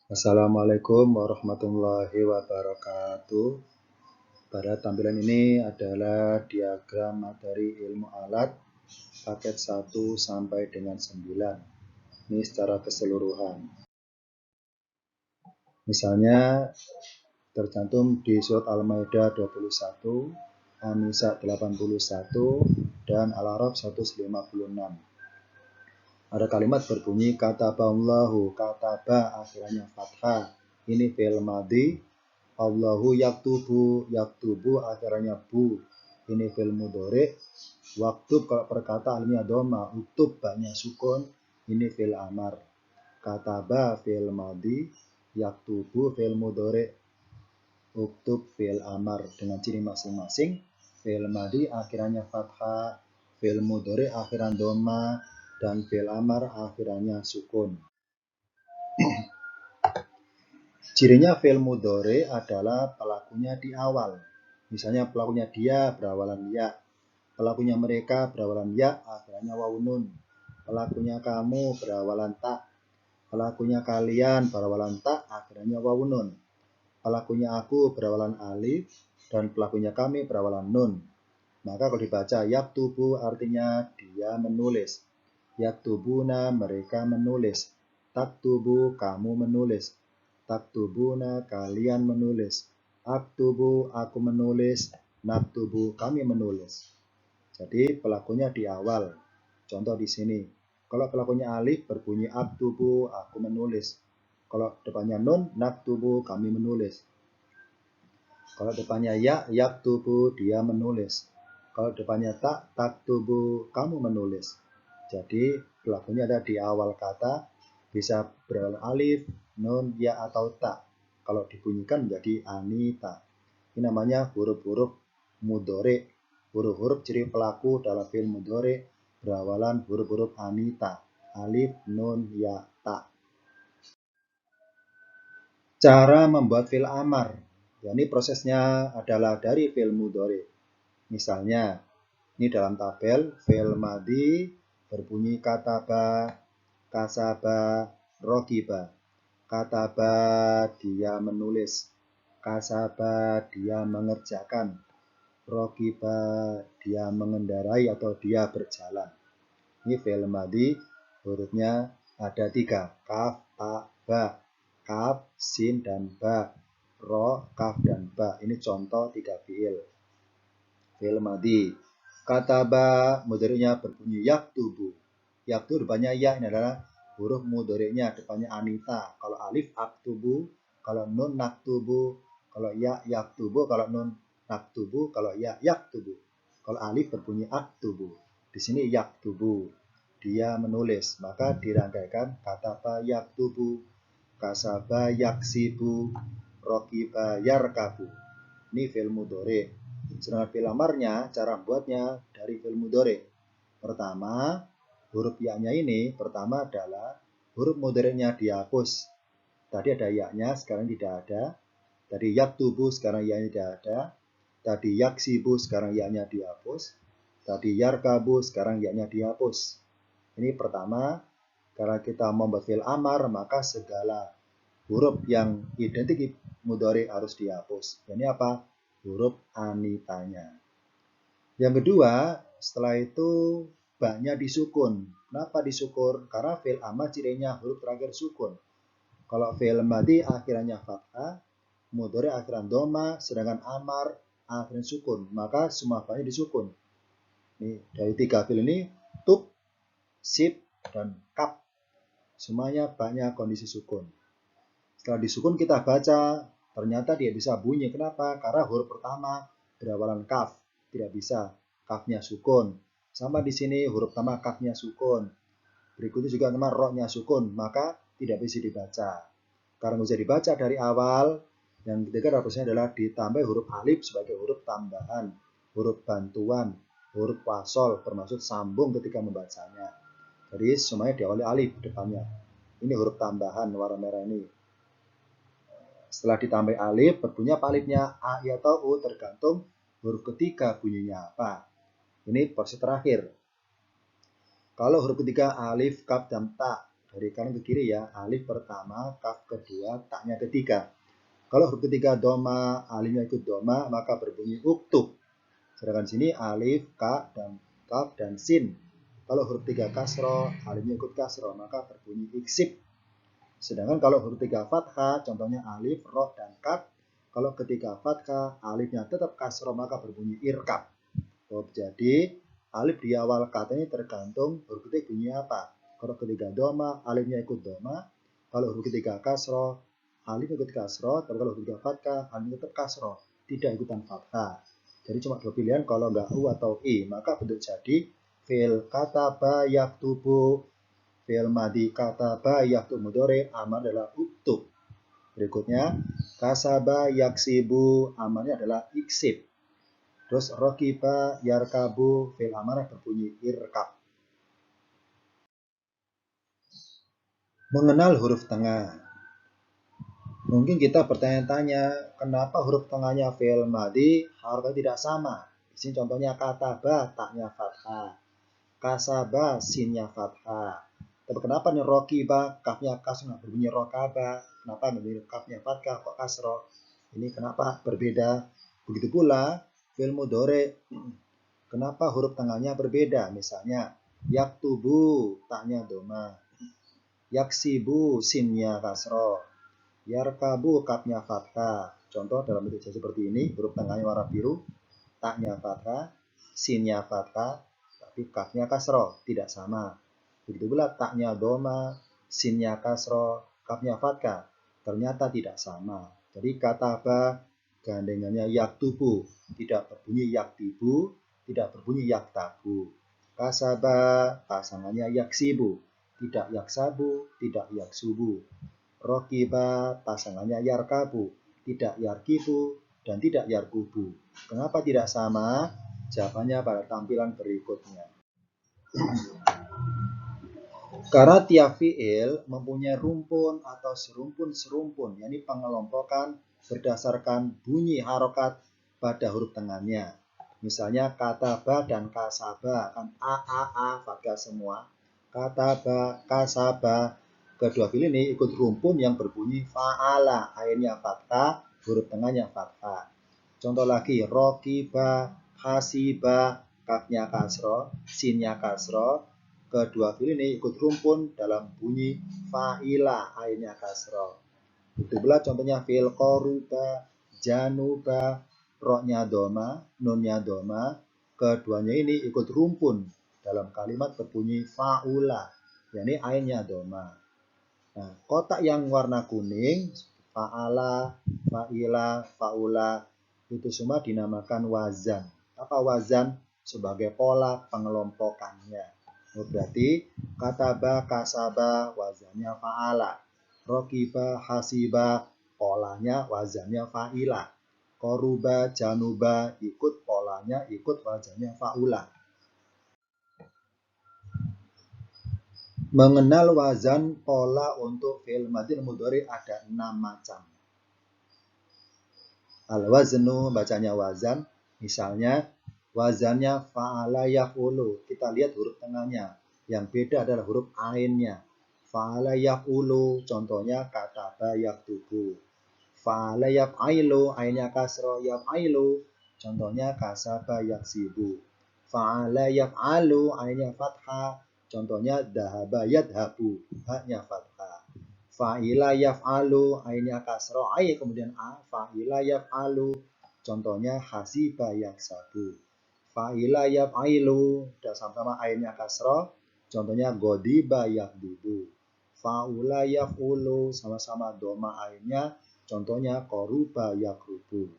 Assalamualaikum warahmatullahi wabarakatuh. Pada tampilan ini adalah diagram materi ilmu alat paket 1 sampai dengan 9. Ini secara keseluruhan. Misalnya tercantum di surat Al-Maidah 21, An-Nisa 81, dan Al-A'raf 156. Ada kalimat berbunyi kataballahu, kataba akhirnya fathah. Ini fi'il madhi. Allahu yaktubu, yaktubu akhirnya bu. Ini fi'il mudhari. Waktub kalau perkata alimnya doma, uktub banyak sukun. Ini fi'il amar. Kataba fi'il madhi, yaktubu fi'il mudhari, uktub fi'il amar dengan ciri masing-masing. Fi'il madhi akhirnya fathah, fi'il mudhari akhiran doma, dan fi'il amar akhirannya sukun. Cirinya fi'il mudhari adalah pelakunya di awal. Misalnya pelakunya dia berawalan ya. Pelakunya mereka berawalan ya, akhirannya wawu nun. Pelakunya kamu berawalan ta. Pelakunya kalian berawalan ta, akhirannya wawu nun. Pelakunya aku berawalan alif dan pelakunya kami berawalan nun. Maka kalau dibaca yaktubu artinya dia menulis. Yaktubuna mereka menulis. Taktubu kamu menulis. Taktubuna kalian menulis. Aktubu aku menulis. Naktubu kami menulis. Jadi pelakunya di awal. Contoh di sini. Kalau pelakunya alif berbunyi aktubu aku menulis. Kalau depannya nun naktubu kami menulis. Kalau depannya ya yaktubu dia menulis. Kalau depannya tak taktubu kamu menulis. Jadi pelakunya ada di awal kata, bisa berawal alif, nun, ya atau tak. Kalau dibunyikan menjadi anita. Ini namanya huruf-huruf mudhari. Huruf-huruf ciri pelaku dalam fi'il mudhari berawalan huruf-huruf anita. Alif, nun, ya, tak. Cara membuat fi'il amar. Ya, ini prosesnya adalah dari fi'il mudhari. Misalnya, ini dalam tabel fi'il madhi berbunyi kataba, kasaba, rogiba. Kataba dia menulis, kasaba dia mengerjakan, rogiba dia mengendarai atau dia berjalan. Ini fi'il madhi, hurufnya ada 3, kaf, ta, ba. Kaf, sin, dan ba. Ro, kaf, dan ba. Ini contoh 3 fi'il. Fi'il madhi. Kataba mudhari'nya berbunyi yaktubu. Yaktubu depannya ya, ini adalah huruf mudhari'nya, depannya anita. Kalau alif aktubu, kalau nun naktubu, kalau ya yaktubu, kalau nun naktubu, kalau ya yaktubu. Kalau alif berbunyi aktubu. Di sini yaktubu. Dia menulis, maka dirangkaikan kataba yaktubu, kasaba yaksibu, rokiba yarkabu. Ini fi'il mudhari. Sedangkan fi'il amarnya, cara buatnya dari fi'il mudhari. Pertama, huruf ya-nya ini pertama adalah huruf mudhari'nya dihapus. Tadi ada ya-nya, sekarang tidak ada. Tadi yaktubu, sekarang ya-nya tidak ada. Tadi yaksibu, sekarang ya-nya dihapus. Tadi yarkabu, sekarang ya-nya dihapus. Ini pertama, karena kita membuat fi'il amar, maka segala huruf yang identik mudhari harus dihapus. Ini apa? Huruf anitanya. Yang kedua, setelah itu ba-nya disukun. Kenapa disukun? Karena fi'il amar cirinya huruf terakhir sukun. Kalau fi'il madhi akhirannya fathah, mudhari akhiran doma, sedangkan amar akhiran sukun, maka semua ba-nya disukun. Ini dari 3 fi'il ini tub, sip, dan kap. Semuanya ba-nya kondisi sukun. Setelah disukun kita baca, ternyata dia bisa bunyi. Kenapa? Karena huruf pertama berawalan kaf, tidak bisa. Kafnya sukun. Sama di sini huruf pertama kafnya sukun. Berikutnya juga nama ro-nya sukun, maka tidak bisa dibaca. Karena bisa dibaca dari awal, yang ketiga adalah ditambah huruf alif sebagai huruf tambahan, huruf bantuan, huruf wasol, bermaksud sambung ketika membacanya. Jadi semuanya diawali alif depannya. Ini huruf tambahan warna merah ini. Setelah ditambah alif, berbunyi apa alifnya? A, I, atau U, tergantung huruf ketiga bunyinya apa. Ini proses terakhir. Kalau huruf ketiga alif, kaf, dan ta, dari kanan ke kiri ya, alif pertama, kaf kedua, taknya ketiga. Kalau huruf ketiga doma, alifnya ikut doma, maka berbunyi uktub. Sedangkan sini alif, ka, dan kaf, dan sin. Kalau huruf tiga kasro, alifnya ikut kasro, maka berbunyi iksib. Sedangkan kalau huruf tiga fathah, contohnya alif, ro, dan kaf. Kalau ketiga fathah, alifnya tetap kasro, maka berbunyi irkab. Jadi alif di awal kata ini tergantung huruf ketiga bunyi apa. Kalau ketiga doma, alifnya ikut doma. Kalau huruf ketiga kasro, alif ikut kasro. Tapi kalau huruf ketiga fathah, alif tetap kasro, tidak ikutan fathah. Jadi cuma dua pilihan, kalau nggak u atau i, maka bentuk jadi fil kataba yaktubu, fil madi kataba yaktubu mudhari, amar adalah uktub. Berikutnya kasaba yaksibu, amarnya adalah iksib. Terus rokiba yarkabu, fil amarah berbunyi irkab. Mengenal huruf tengah. Mungkin kita bertanya-tanya, kenapa huruf tengahnya fil madi harokatnya tidak sama? Di sini contohnya kataba, taknya fathah. Kasaba, sinnya fathah. Tapi kenapa nih rokiba, kafnya kasro, berbunyi rokaba? Kenapa berbunyi kafnya fathah, kok kasro? Ini kenapa berbeda? Begitu pula fil mudhari. Kenapa huruf tengahnya berbeda? Misalnya, yaktubu, taknya doma. Yaksibu, sinnya kasro. Yarkabu, kafnya fathah. Contoh dalam bentuk seperti ini, huruf tengahnya warna biru, taknya fathah, sinnya fathah, tapi kafnya kasro, tidak sama. Begitu pula taknya doma, sinnya kasro, kafnya fathah, ternyata tidak sama. Jadi kataba gandengannya yaktubu, tidak berbunyi yaktibu, tidak berbunyi yaktabu. Kasaba pasangannya yaksibu, tidak yaksabu, tidak yaksubu. Rokiba pasangannya yarkabu, tidak yarkibu, dan tidak yarkubu. Kenapa tidak sama? Jawabannya pada tampilan berikutnya. Karena tiap fiil mempunyai rumpun atau serumpun-serumpun, yakni pengelompokan berdasarkan bunyi harokat pada huruf tengahnya. Misalnya kataba dan kasaba kan a fathah semua. Kataba, kasaba, kedua fiil ini ikut rumpun yang berbunyi fa'ala, akhirnya fathah, huruf tengahnya fathah. Contoh lagi, rokiba, hasiba, kafnya kasro, sinnya kasro. Kedua fiil ini ikut rumpun dalam bunyi fa'ila, akhirnya kasro. Itu pula contohnya fiil koruba, januba, roknya doma, nunnya doma. Keduanya ini ikut rumpun dalam kalimat berbunyi fa'ula, yakni akhirnya doma. Nah, kotak yang warna kuning, fa'ala, fa'ila, fa'ula, itu semua dinamakan wazan. Apa wazan? Sebagai pola pengelompokannya. Berarti kataba, kasaba, wazannya fa'ala. Rokiba, hasiba, polanya wazannya fa'ila. Koruba, januba, ikut polanya, ikut wazannya fa'ula. Mengenal wazan pola untuk fi'il madhi mudhari ada 6 macam. Al-waznu bacanya wazan, misalnya wazannya fa'ala yaf'ulu. Kita lihat huruf tengahnya. Yang beda adalah huruf ainnya. Fa'ala yaf'ulu, contohnya kataba yaktubu. Fa'ala yaf'ailu, ainnya kasro yaf'ailu, contohnya kasaba yaksibu. Fa'ala yaf'alu, ainnya fathah, contohnya dahaba yadhabu, haknya fathah. Fa'ila yaf'alu, ainnya kasro, ay kemudian a, fa'ila yaf'alu, contohnya hasiba yaksabu. Fa'ila yaf'ailu, dan sama-sama ainnya kasro, contohnya godiba yakdibu. Fa'ula yaf'ulu, sama-sama doma ainnya, contohnya koruba yakrubu.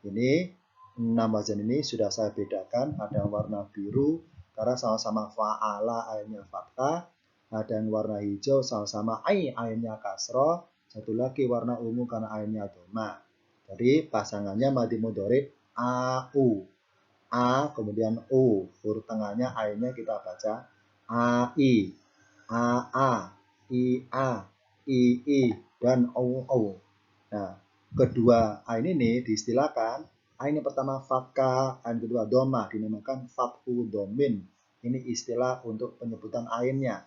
Ini 6 wazan ini sudah saya bedakan, ada yang warna biru karena sama-sama fa'ala ainnya fathah, ada yang warna hijau sama-sama ainnya kasro, satu lagi warna ungu karena ainnya doma. Jadi pasangannya madhi mudhari au, a kemudian u, huruf tengahnya ainnya kita baca ai, aa, ia, ii, dan au. Nah, kedua ain ini diistilahkan ain yang pertama fathah, ain kedua doma dinamakan fathu domin. Ini istilah untuk penyebutan ainnya.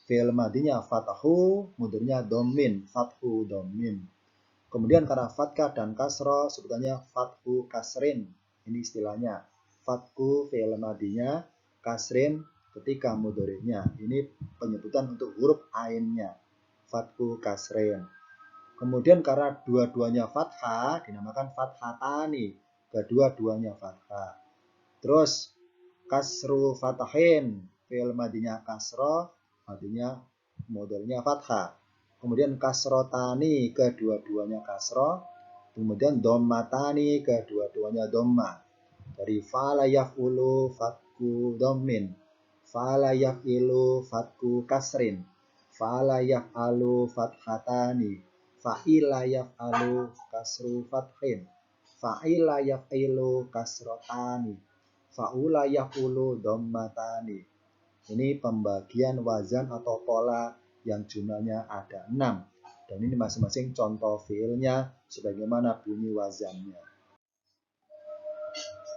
Fi'il madinya fathu, mudhari'nya dhammin, fathu dhammin. Kemudian karena fathah dan kasroh sebutannya fathu kasrin. Ini istilahnya. Fathu fi'il madinya, kasrin ketika mudhari'nya. Ini penyebutan untuk huruf ainnya. Fathu kasrin. Kemudian karena dua-duanya fathah dinamakan fathatani. Kedua-duanya fathah. Terus kasru fathain, fi'il madinya kasroh, madinya modalnya fathah. Kemudian kasrotani, kedua-duanya kasroh. Kemudian dommatani, kedua-duanya domma. Dari fa'ala yaf'ulu fatku dommin, fa'ala yaf'ilu fatku kasrin, fa'ala yaf'alu fathatani, fa'ila yaf'alu kasru fathin, fa'ila yaf'ilu kasrotani, fa'ula yaf'ulu dommatani. Ini pembagian wazan atau pola yang jumlahnya ada 6. Dan ini masing-masing contoh fiilnya sebagaimana bunyi wazannya.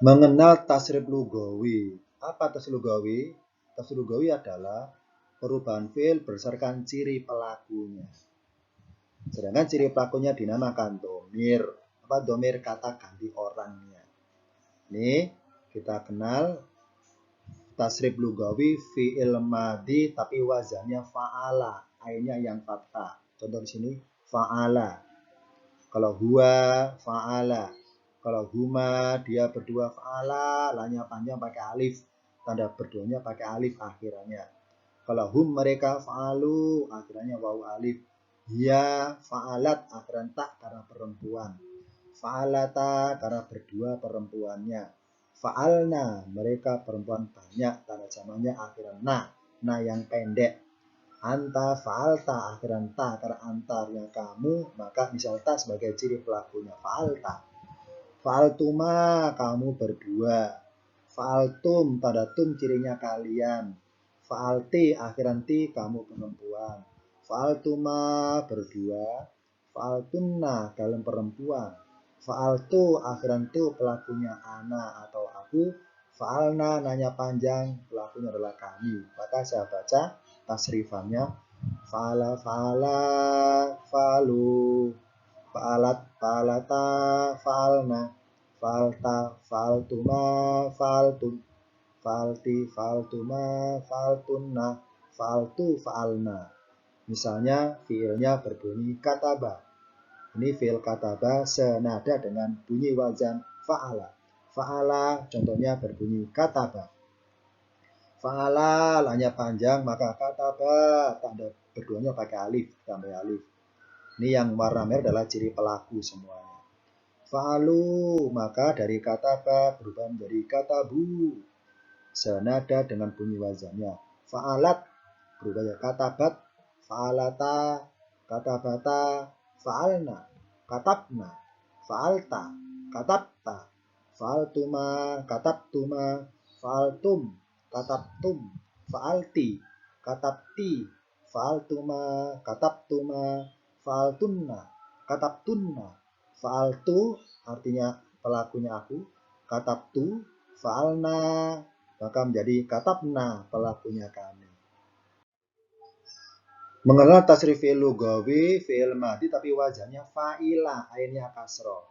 Mengenal tasrif lugawi. Apa tasrif lugawi? Tasrif lugawi adalah perubahan fiil berdasarkan ciri pelakunya. Sedangkan ciri pelakunya dinamakan domir. Apa domir? Kata ganti orangnya. Ini kita kenal tasrif lugawi fi'il madi tapi wazannya fa'ala, ainnya yang fathah. Contoh di sini fa'ala. Kalau huwa fa'ala. Kalau huma dia berdua fa'ala, lanya panjang pakai alif, tanda berduanya pakai alif akhirannya. Kalau hum mereka fa'alu, akhirannya wawu alif. Ya fa'alat akhiran tak karena perempuan. Fa'alata karena berdua perempuannya. Fa'alna mereka perempuan banyak, tanda jamannya akhiran na yang pendek. Anta fa'alta akhiran ta karena antarnya kamu, maka misal ta sebagai ciri pelakunya fa'alta. Fa'altuma kamu berdua. Fa'altum tanda tum cirinya kalian. Fa'alti akhiran ti kamu perempuan. Fa'altuma berdua. Fa'altunna kalian perempuan. Fa'altu akhiran tu pelakunya ana atau aku. Fa'alna nanya panjang pelakunya adalah kami. Maka saya baca tasrifannya. Fa'ala fa'ala fa'alu. Fa'alat fa'alata fa'alna. Fa'alta fa'altuma fa'altun. Fa'alti fa'altuma fa'altunna. Fa'altu fa'alna. Misalnya fiilnya berbunyi kataba. Ini fiil kataba senada dengan bunyi wazan fa'ala. Fa'ala contohnya berbunyi kataba. Fa'ala hanya panjang maka kataba tanda berduanya pakai alif, tambah alif. Ini yang warna merah adalah ciri pelaku semuanya. Fa'alu maka dari kataba berubah menjadi katabu. Senada dengan bunyi wazannya. Fa'alat berubah menjadi katabat. Fa'alata, katabata, fa'alna, katabna, fa'alta, katabta, fa'altuma, katabtuma, fa'altum, katabtum, fa'alti, katabti, fa'altuma, katabtuma, fa'altunna, katabtunna, fa'altu artinya pelakunya aku, katabtu, fa'alna maka menjadi katabna pelakunya kami. Mengenal tasrif fi'il lugawi, fi'il madi tapi wazannya fa'ila, ainnya kasroh.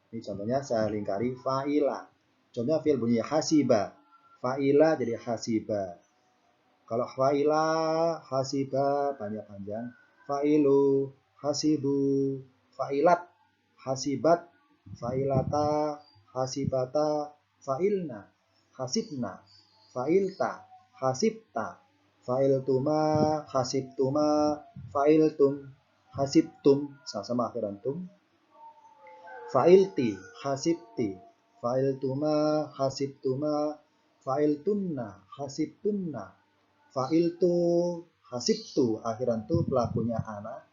Ini contohnya saya lingkari fa'ila. Contohnya fi'il bunyi hasiba. Fa'ila jadi hasiba. Kalau fa'ila, hasiba panjang-panjang. Fa'ilu, hasibu, fa'ilat, hasibat, fa'ilata, hasibata, fa'ilna, hasibna, fa'ilta, hasibta. Fa'iltuma, hasibtuma, fa'iltum, hasibtum, sama-sama akhiran tum. Fa'ilti, hasibti, fa'iltuma, hasibtuma, fa'iltunna, hasibtunna, fa'iltu, hasibtu, akhiran tu pelakunya ana,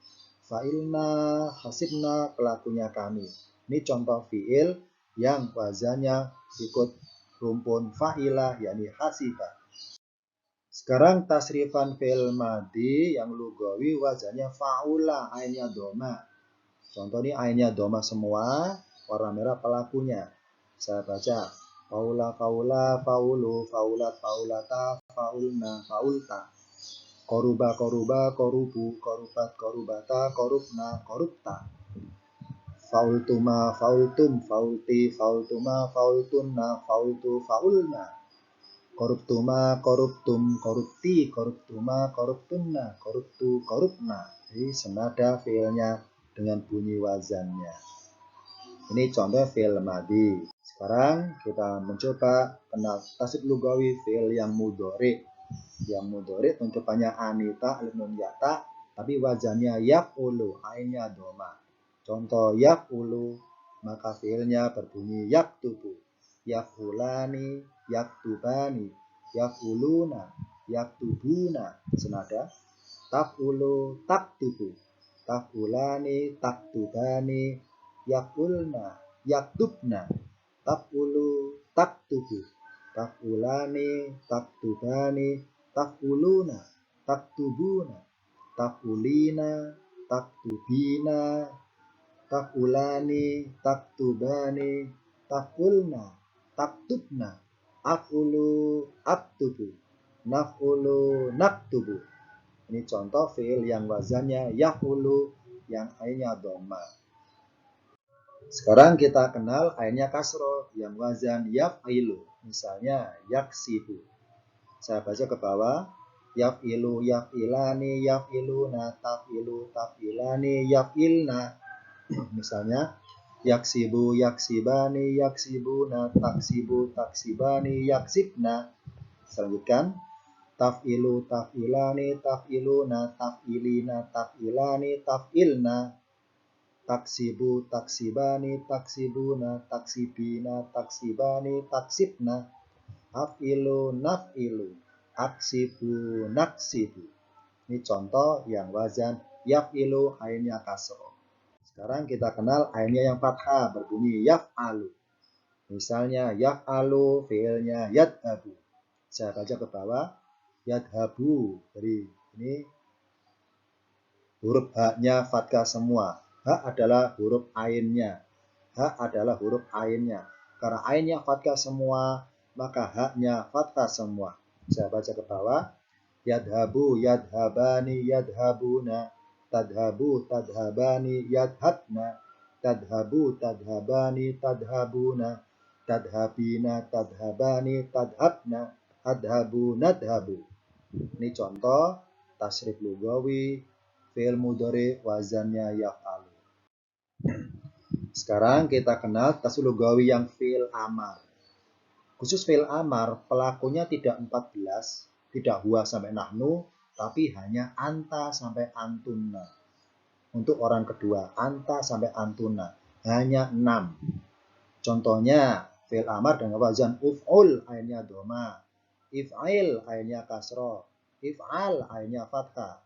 fa'ilna, hasibna, pelakunya kami. Ini contoh fi'il yang wazannya ikut rumpun fa'ila, yakni hasibah. Sekarang tasrifan fi'il madi yang lugawi wazannya fa'ula, ainnya doma. Contoh ini ainnya doma semua, warna merah pelakunya. Saya baca. Faula, faula, faulu, faulat, faulata, faulna, faulta. Koruba, koruba, korubu, korubat, korubata, korubna, korubta. Faultuma, faultum, faulti, faultuma, faultunna, faultu, faulna. Koruptuma, koruptum, korupti, koruptuma, koruptunna, koruptu, korupna. Jadi senada fiilnya dengan bunyi wazannya. Ini contoh fiil madhi. Sekarang kita mencoba kenal tasrif lugawi fiil yang mudhari. Yang mudhari pencobannya anita, alif nun yata, tapi wazannya yaf'ulu, ainnya doma. Contoh yaf'ulu, maka fiilnya berbunyi yaktubu, yaf'ulani, yaktubani, yaf'uluna, yaktubuna. Senada taf'ulu, taktubu, taf'ulani, taktubani, yaf'ulna, yaktubna, taf'ulu, taktubu, taf'ulani, taktubani, taf'uluna, taktubuna, taf'ulina, taktubina, taf'ulani, taktubani, taf'ulna, taktubna, af'ulu, aktubu, naf'ulu, naktubu. Ini contoh fiil yang wazannya yaf'ulu, yang ainnya dhamma. Sekarang kita kenal ainnya kasroh, yang wazan yaf'ilu. Misalnya yaksibu. Saya baca ke bawah. Yaf'ilu, yaf'ilani, yaf'iluna, taf'ilu, taf'ilani, yaf'ilna. Misalnya yaksibu, yaksibani, yaksibuna, taksibu, taksibani, yaksibna. Selanjutkan taf'ilu, taf'ilani, taf'iluna, taf'ilina, taf'ilani, taf'ilna. Taksibu, taksibani, taksibuna, taksibina, taksibani, taksibna. Af'ilu, naf'ilu, aksibu, naksibu. Ini contoh yang wazan yaf'ilu, ainnya kasroh. Sekarang kita kenal ainnya yang fathah, berbunyi yaf'alu. Misalnya yaf'alu, fiilnya yadhabu. Saya baca ke bawah. Yadhabu. Jadi ini huruf haknya fathah semua. Hak adalah huruf ainnya. Hak adalah huruf ainnya. Karena ainnya fathah semua, maka haknya fathah semua. Saya baca ke bawah. Yadhabu, yadhabani, yadhabuna. Tadhabu, tadhabani, yadhabna. Tadhabu, tadhabani, tadhabuna. Tadhabina, tadhabani, tadhabna. Adhabu, nadhabu. Ini contoh tasrif lugawi fi'il mudhari wazannya yaf'alu. Sekarang kita kenal tasrif lugawi yang fi'il amar. Khusus fi'il amar, pelakunya tidak 14, tidak huwa sampai nahnu, tapi hanya anta sampai antuna. Untuk orang kedua, anta sampai antuna, hanya 6. Contohnya fi'il amar dengan wazan uf'ul, ainnya doma, if'il, ainnya kasroh, if'al, ainnya fathah.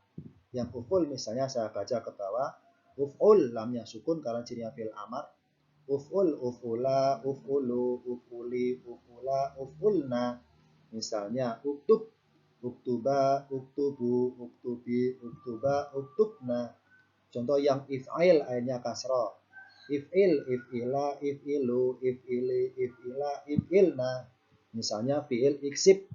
Yang uf'ul misalnya saya baca ke bawah, uf'ul, lamnya sukun karena cirinya fi'il amar. Uf'ul, uf'ula, uf'ulu, uf'uli, uf'ula, uf'ulna. Misalnya uktub, uktuba, uktubu, uktubi, uktuba, uktubna. Contoh yang if'il, ainnya kasroh. If'il, if'ila, if'ilu, if'ili, if'ila, if'ilna. Misalnya fi'il iksib,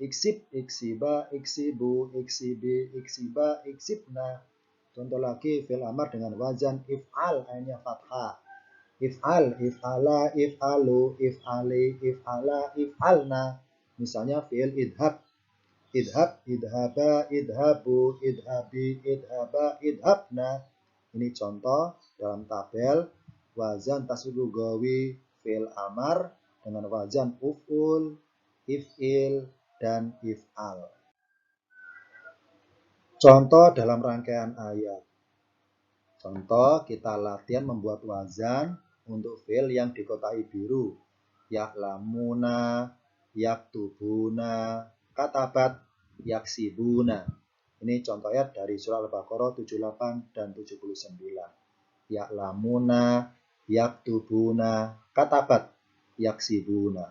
iksib, iksiba, iksibu, iksibi, iksiba, iksibna. Contoh lagi fi'il amar dengan wazan if'al, ainnya fathah. If'al, if'ala, if'alu, if'ali, if'ala, if'alna. Misalnya fi'il idhab, idhab, idhaba, idhabu, idhabi, idhaba, idhabna. Ini contoh dalam tabel wazan tasrif lugawi fi'il amar dengan wazan uf'ul, if'il, dan if'al. Contoh dalam rangkaian ayat. Contoh kita latihan membuat wazan untuk fi'il yang dikotai biru. Ya'lamuna, yaktubuna, katabat, yaksibuna. Ini contoh ayat dari surah Al-Baqarah 78 dan 79. Ya'lamuna, yaktubuna, katabat, yaksibuna.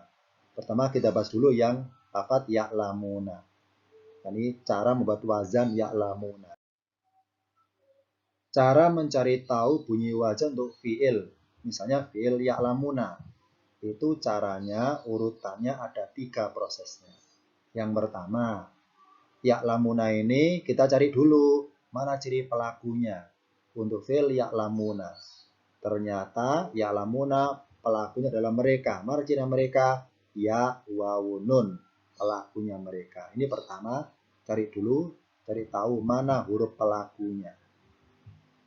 Pertama kita bahas dulu yang lafaz ya'lamuna. Ini cara membuat wazan ya'lamuna. Cara mencari tahu bunyi wazan untuk fi'il. Misalnya fi'il ya'lamuna. Itu caranya, urutannya ada 3 prosesnya. Yang pertama, Ya'lamuna ini kita cari dulu mana ciri pelakunya. Untuk fi'il ya'lamuna. Ternyata ya'lamuna pelakunya adalah mereka. Mana ciri mereka? Ya, wawu, nun. Pelakunya mereka. Ini pertama, cari dulu, cari tahu mana huruf pelakunya.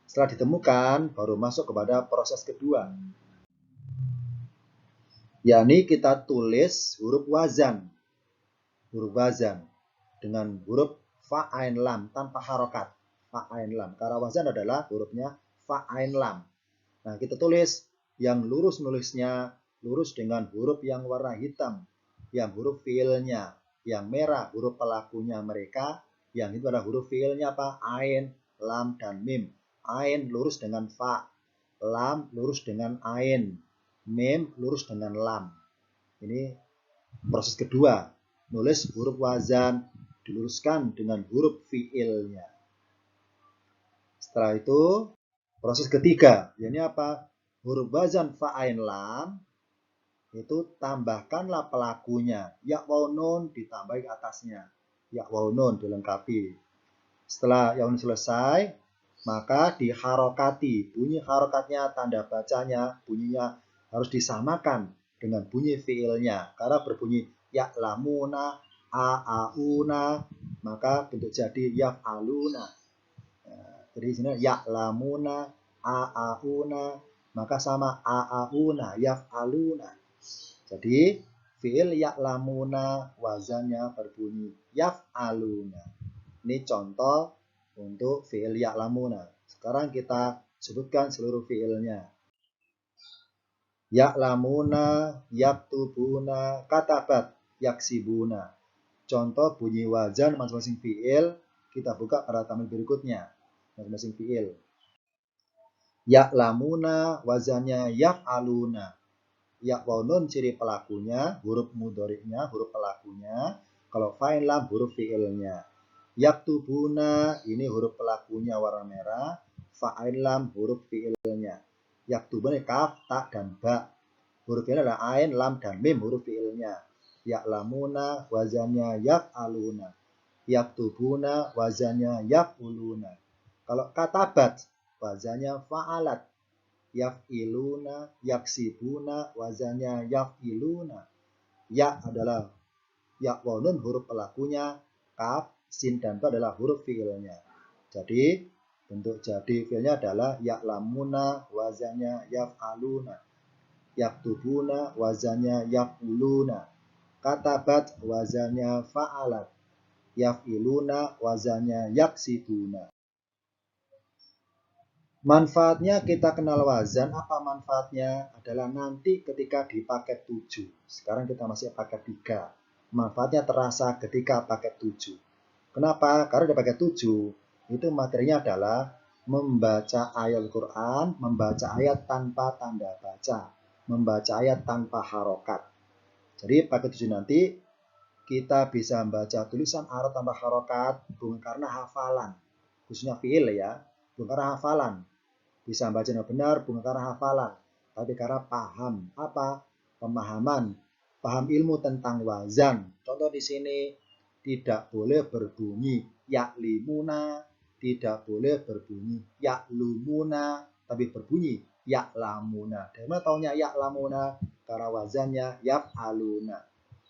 Setelah ditemukan, baru masuk kepada proses kedua. Yakni kita tulis huruf wazan. Huruf wazan dengan huruf fa ain lam tanpa harokat. Fa ain lam. Karena wazan adalah hurufnya fa ain lam. Nah, kita tulis yang lurus nulisnya lurus dengan huruf yang warna hitam, yang huruf fiilnya, yang merah huruf pelakunya mereka, yang itu adalah huruf fiilnya apa? Ain, lam, dan mim. Ain lurus dengan fa, lam lurus dengan ain, mim lurus dengan lam. Ini proses kedua, nulis huruf wazan diluruskan dengan huruf fiilnya. Setelah itu proses ketiga, yakni apa? Huruf wazan fa ain lam itu tambahkanlah pelakunya. Ya waw nun ditambah atasnya. Ya waw nun dilengkapi. Setelah ya nun selesai, maka diharokati. Bunyi harokatnya, tanda bacanya, bunyinya harus disamakan dengan bunyi fiilnya. Karena berbunyi ya lamuna, a'auna, maka bentuk jadi yaf'aluna. Jadi di sini ya'lamuna, a'auna, maka sama a'auna, yaf'aluna. Jadi fi'il ya'lamuna wazannya berbunyi yaf'aluna. Ini contoh untuk fi'il ya'lamuna. Sekarang kita sebutkan seluruh fi'ilnya. Ya'lamuna, yaktubuna, katabat, yaksibuna. Contoh bunyi wazan masing-masing fi'il kita buka pada tampil berikutnya. Masing-masing fi'il. Ya'lamuna wazannya yaf'aluna. Ya waw nun ciri pelakunya, huruf mudhari'nya, huruf pelakunya. Kalau fa'il lam huruf fi'ilnya. Yaktubuna ini huruf pelakunya warna merah, fa'il lam huruf fi'ilnya. Yaktubuna kaf, ta, dan ba. Huruf fi'ilnya adalah ain, lam, dan mim huruf fi'ilnya. Ya'lamuna wazannya yaf'aluna. Yaktubuna wazannya yaf'uluna. Kalau katabat wazannya fa'alat. Yaf'iluna, yaksibuna, wazannya yaf'iluna. Ya adalah ya waw nun huruf pelakunya, kaf, sin, dan ba adalah huruf fi'ilnya. Jadi bentuk jadi fi'ilnya adalah ya'lamuna, wazannya yaf'aluna. Yaktubuna, wazannya yaf'uluna. Katabat, wazannya fa'alat. Yaf'iluna, wazannya yaksibuna. Manfaatnya kita kenal wazan. Apa manfaatnya? Adalah nanti ketika di paket 7. Sekarang kita masih paket 3. Manfaatnya terasa ketika paket 7. Kenapa? Karena di paket 7 itu materinya adalah membaca ayat Al-Quran, membaca ayat tanpa tanda baca, membaca ayat tanpa harokat. Jadi paket 7 nanti kita bisa membaca tulisan Arab tanpa harokat bukan karena hafalan, khususnya fi'il ya, bukan karena hafalan. Bisa membaca dengan benar bukan karena hafalan, tapi karena paham. Apa? Pemahaman, paham ilmu tentang wazan. Contoh di sini tidak boleh berbunyi ya'limuna, tidak boleh berbunyi ya'lumuna, tapi berbunyi ya'lamuna. Dari mana taunya ya'lamuna? Karena wazannya yaf'aluna.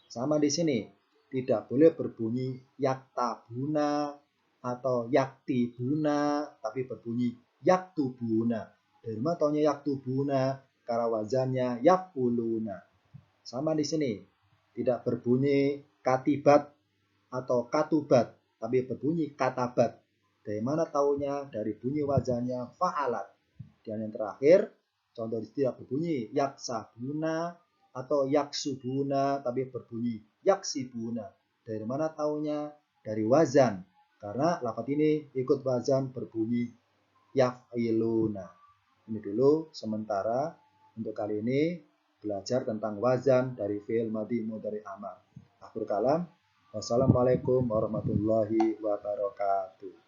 Sama di sini, tidak boleh berbunyi yaktabuna atau yaktibuna, tapi berbunyi yaktubuna. Dari mana taunya yaktubuna? Karena wazannya yaf'uluna. Sama di sini, tidak berbunyi katibat atau katubat, tapi berbunyi katabat. Dari mana taunya? Dari bunyi wazannya fa'alat. Dan yang terakhir, contoh tidak berbunyi yaksabuna atau yaksubuna, tapi berbunyi yaksibuna. Dari mana taunya? Dari wazan. Karena lafaz ini ikut wazan berbunyi yaf'iluna. Ini dulu sementara untuk kali ini belajar tentang wazan dari fi'il madhi mudhari amar. Akhir kalam. Wassalamualaikum warahmatullahi wabarakatuh.